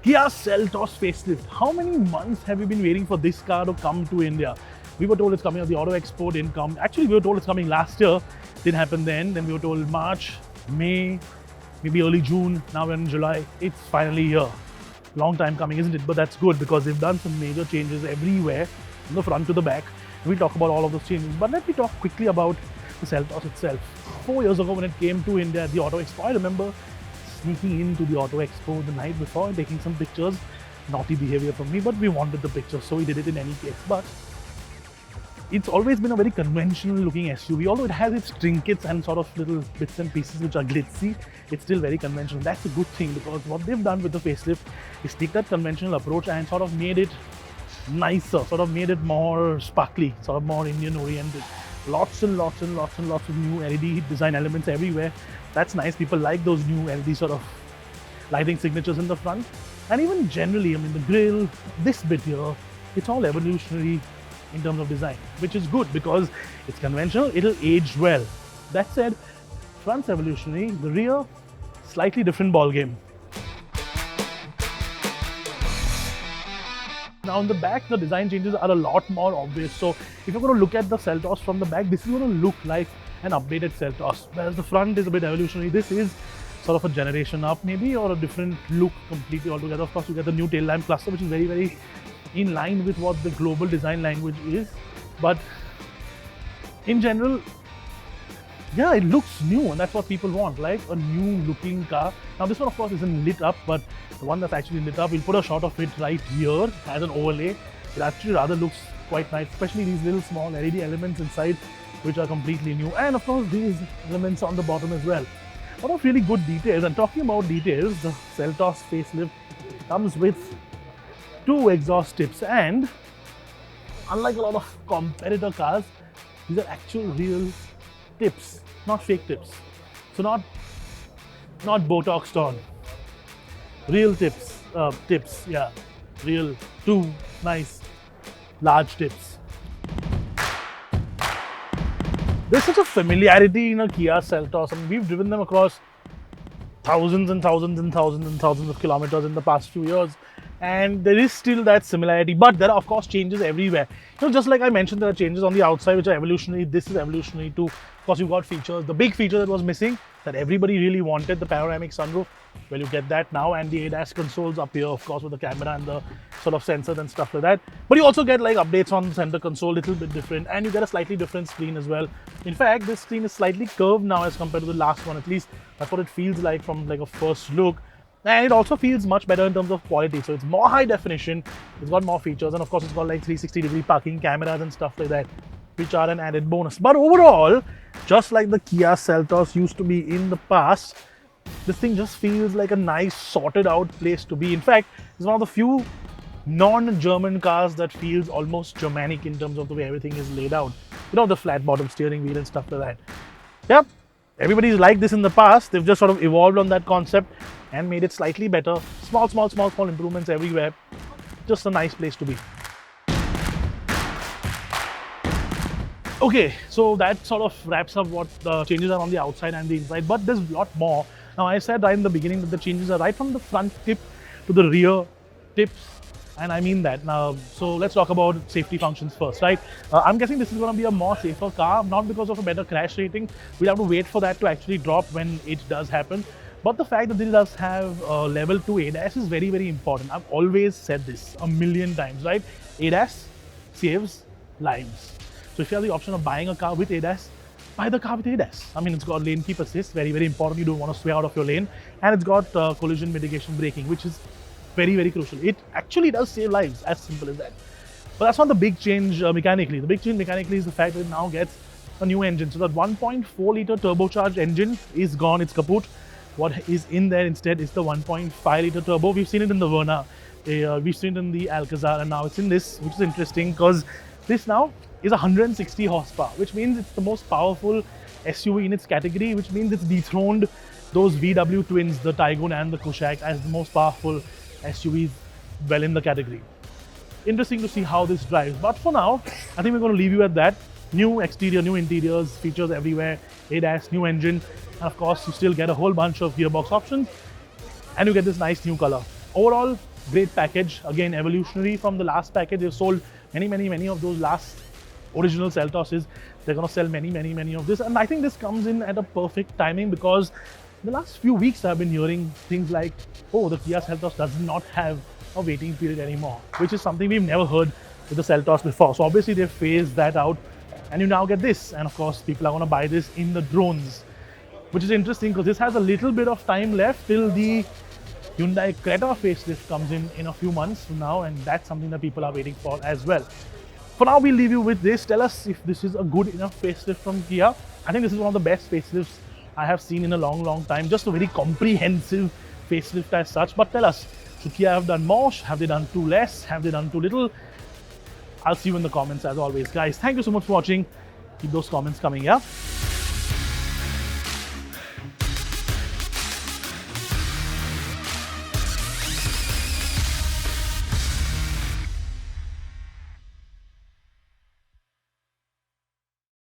Kia Seltos Facelift. How many months have you been waiting for this car to come to India? We were told it's coming at the Auto Expo, didn't come. Actually, we were told it's coming last year, didn't happen then. Then we were told March, May, maybe early June. Now we're in July. It's finally here. Long time coming, isn't it? But that's good because they've done some major changes everywhere, from the front to the back. We'll talk about all of those changes. But let me talk quickly about the Seltos itself. 4 years ago when it came to India at the Auto Expo, I remember sneaking into the Auto Expo the night before and taking some pictures. Naughty behavior from me, but we wanted the picture, so we did it in any case. But it's always been a very conventional looking SUV, although it has its trinkets and sort of little bits and pieces which are glitzy. It's still very conventional. That's a good thing because what they've done with the facelift is take that conventional approach and sort of made it nicer, sort of made it more sparkly, sort of more Indian oriented. Lots and lots of new LED design elements everywhere. That's nice. People like those new LED sort of lighting signatures in the front. And even generally, I mean, the grille, this bit here, it's all evolutionary in terms of design, which is good because it's conventional, it'll age well. That said, front's evolutionary, the rear, slightly different ball game. Now in the back, the design changes are a lot more obvious. So if you're going to look at the Seltos from the back, this is going to look like an updated Seltos. Whereas the front is a bit evolutionary. This is sort of a generation up maybe, or a different look completely altogether. Of course, you get the new tail lamp cluster, which is very, very in line with what the global design language is. But in general, yeah, it looks new and that's what people want, like a new looking car. Now this one of course isn't lit up, but the one that's actually lit up, we'll put a shot of it right here as an overlay. It actually rather looks quite nice, especially these little small LED elements inside, which are completely new. And of course these elements on the bottom as well. A lot of really good details. And talking about details, the Seltos facelift comes with 2 exhaust tips, and unlike a lot of competitor cars, these are actual real tips, not fake tips. So not Botoxed on. Real tips, yeah, real 2 nice large tips. There's such a familiarity in a Kia Seltos. I mean, we've driven them across thousands and thousands and thousands and thousands of kilometers in the past few years. And there is still that similarity, but there are of course changes everywhere. You know, just like I mentioned, there are changes on the outside which are evolutionary. This is evolutionary too. Of course, you've got features. The big feature that was missing, that everybody really wanted, the panoramic sunroof. Well, you get that now, and the ADAS consoles up here, of course, with the camera and the sort of sensors and stuff like that. But you also get like updates on the center console, a little bit different, and you get a slightly different screen as well. In fact, this screen is slightly curved now as compared to the last one. At least that's what it feels like from like a first look. And it also feels much better in terms of quality. So it's more high definition, it's got more features, and of course it's got like 360-degree parking cameras and stuff like that, which are an added bonus. But overall, just like the Kia Seltos used to be in the past, this thing just feels like a nice sorted out place to be. In fact, it's one of the few non-German cars that feels almost Germanic in terms of the way everything is laid out. You know, the flat bottom steering wheel and stuff like that. Yep, everybody's like this in the past. They've just sort of evolved on that concept and made it slightly better. Small improvements everywhere. Just a nice place to be. Okay, so that sort of wraps up what the changes are on the outside and the inside, but there's a lot more. Now, I said right in the beginning that the changes are right from the front tip to the rear tips, and I mean that. Now, so let's talk about safety functions first, right? I'm guessing this is going to be a more safer car, not because of a better crash rating. We'll have to wait for that to actually drop when it does happen. But the fact that this does have level 2 ADAS is very, very important. I've always said this a million times, right? ADAS saves lives. So if you have the option of buying a car with ADAS, buy the car with ADAS. I mean, it's got lane keep assist, very, very important. You don't want to sway out of your lane. And it's got collision mitigation braking, which is very, very crucial. It actually does save lives, as simple as that. But that's not the big change mechanically. The big change mechanically is the fact that it now gets a new engine. So that 1.4 litre turbocharged engine is gone, it's kaput. What is in there instead is the 1.5 litre turbo. We've seen it in the Verna, we've seen it in the Alcazar, and now it's in this, which is interesting because this now is 160 horsepower, which means it's the most powerful SUV in its category, which means it's dethroned those VW twins, the Taygun and the Kushaq, as the most powerful SUVs well in the category. Interesting to see how this drives, but for now, I think we're going to leave you at that. New exterior, new interiors, features everywhere, ADAS, new engine, and of course you still get a whole bunch of gearbox options and you get this nice new color. Overall, Great package, again evolutionary from the last package. They've sold many of those last original Seltoses. They're going to sell many of this, and I think this comes in at a perfect timing because the last few weeks I've been hearing things like, oh, the Kia Seltos does not have a waiting period anymore, which is something we've never heard with the Seltos before. So obviously they've phased that out, and you now get this, and of course people are going to buy this in the drones, which is interesting because this has a little bit of time left till the Hyundai Creta facelift comes in a few months from now, and that's something that people are waiting for as well. For now, we'll leave you with this. Tell us if this is a good enough facelift from Kia. I think this is one of the best facelifts I have seen in a long time. Just a very comprehensive facelift as such. But tell us, should Kia have done more? Have they done too less? Have they done too little? I'll see you in the comments as always. Guys, thank you so much for watching. Keep those comments coming, yeah?